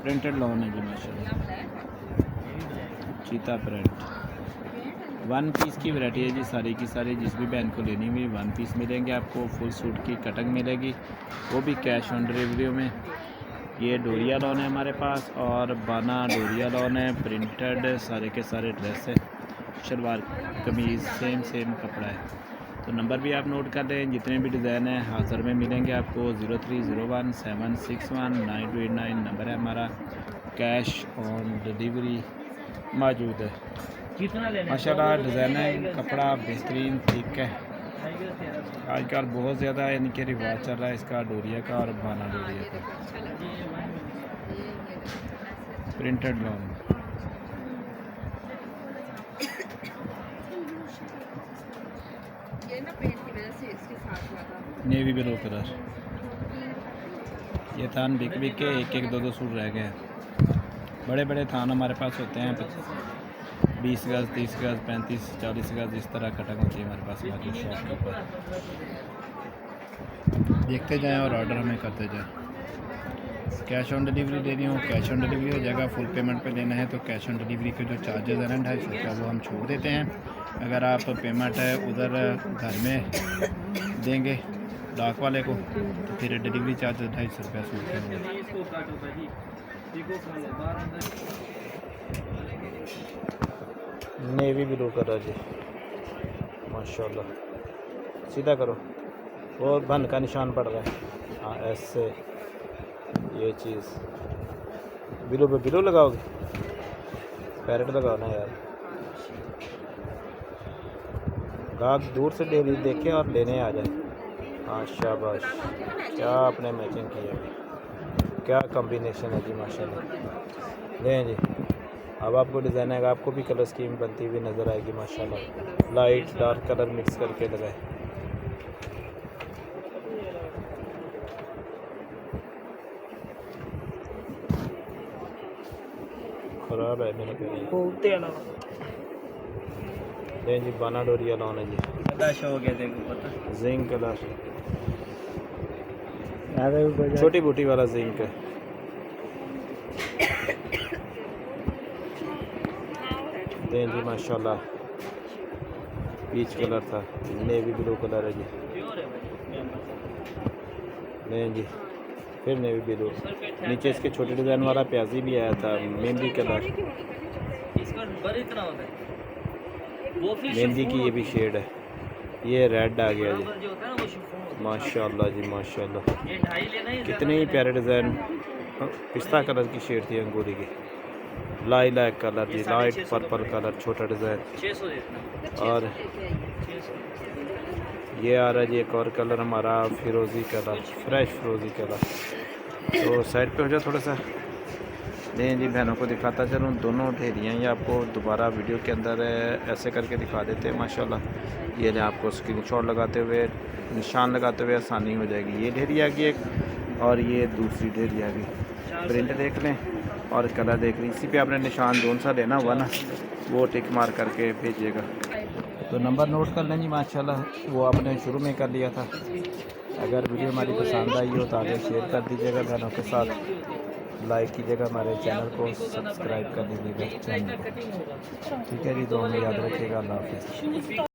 Printed lawn है जी माशाल्लाह, चीता प्रिंट। वन पीस की वैरायटी है जी, सारी की सारी। जिस भी बहन को लेनी हुई वन पीस मिलेंगे आपको, फुल सूट की कटिंग मिलेगी, वो भी कैश ऑन डिलीवरी में। ये डोरिया लॉन है हमारे पास, और बाना डोरिया लॉन है, प्रिंटेड सारे के सारे ड्रेस है, शलवार कमीज़ सेम कपड़ा है। तो नंबर भी आप नोट कर लें, जितने भी डिज़ाइन हैं हाज़िर में मिलेंगे आपको। 0301761929 नंबर है हमारा। कैश ऑन डिलीवरी मौजूद है। माशाल्लाह डिज़ाइन कपड़ा बेहतरीन ठीक है। आजकल बहुत ज़्यादा यानी कि रिवाज चल रहा है इसका, डोरिया का और बाना डोरिया का। Printed lawn navy blue colour. ये थान बिक के एक दो सूट रह गए हैं। बड़े बड़े थान हमारे पास होते हैं, 20 गज, 30 गज, 35, 40 गज, इस तरह कटिंग होती है हमारे पास मौजूद शॉप के ऊपर। देखते जाएं और ऑर्डर हमें करते जाएं। कैश ऑन डिलीवरी देनी हो कैश ऑन डिलीवरी हो जाएगा। फुल पेमेंट पे देना है तो कैश ऑन डिलीवरी के जो चार्जेस हैं 250 रुपया वो हम छोड़ देते हैं। अगर आप पेमेंट है उधर घर में देंगे डाक वाले को तो फिर डिलीवरी चार्ज 250 रुपया सूट देंगे। नेवी ब्लू कलर जी माशाल्लाह, सीधा करो, वो बन का निशान पड़ रहा है। हाँ ऐसे ये चीज़ ब्लू पे ब्लू लगाओगे, पैरेट लगाओ ना यार। गाहक दूर से देखे और लेने आ जाए। हाँ शाबाश, क्या आपने मैचिंग की है, क्या कॉम्बिनेशन है जी माशाल्लाह। लें जी, अब आपको डिज़ाइन आएगा, आपको भी कलर स्कीम बनती हुई नज़र आएगी माशाल्लाह। लाइट डार्क कलर मिक्स करके लगाए। खराब है मेरा लें जी, बाना डोरिया लॉन है जी, जिंक कलर, छोटी बूटी वाला जिंक है। दें जी माशाल्लाह, पीच कलर था, नेवी ब्लू कलर है जी। लें जी, फिर नेवी ब्लू, नीचे इसके छोटे डिज़ाइन वाला प्याजी भी आया था, मेहंदी कलर, मेहंदी की ये भी शेड है। ये रेड आ गया जी माशाल्लाह जी माशाल्लाह, कितने ही प्यारे डिज़ाइन। पिस्ता कलर की शेड थी अंगूरी की, लाइलैक कलर जी, लाइट पर्पल कलर, छोटा डिज़ाइन। और ये आ रहा है जी एक और कलर हमारा, फिरोज़ी कलर, फ्रेश फिरोज़ी कलर। तो साइड पे हो जाए थोड़ा सा। लें जी, बहनों को दिखाता चलूँ, दोनों ढेरियाँ ये आपको दोबारा वीडियो के अंदर ऐसे करके दिखा देते हैं माशाल्लाह। ये ले आपको स्क्रीनशॉट लगाते हुए, निशान लगाते हुए आसानी हो जाएगी। ये ढेरी आ गई एक, और ये दूसरी ढेरी आ गई। प्रिंट देख लें और कलर देख लें, इसी पे आपने निशान जोन सा लेना हुआ ना, वो टिक मार करके भेजिएगा। तो नंबर नोट कर लें जी माशाल्लाह, वो आपने शुरू में कर लिया था। अगर वीडियो हमारी पसंद आई हो तो आगे शेयर कर दीजिएगा बहनों के साथ, लाइक कीजिएगा, हमारे चैनल को सब्सक्राइब कर लीजिएगा चैनल। ठीक है जी, तो हमें याद रखिएगा। अल्लाह हाफ़िज़।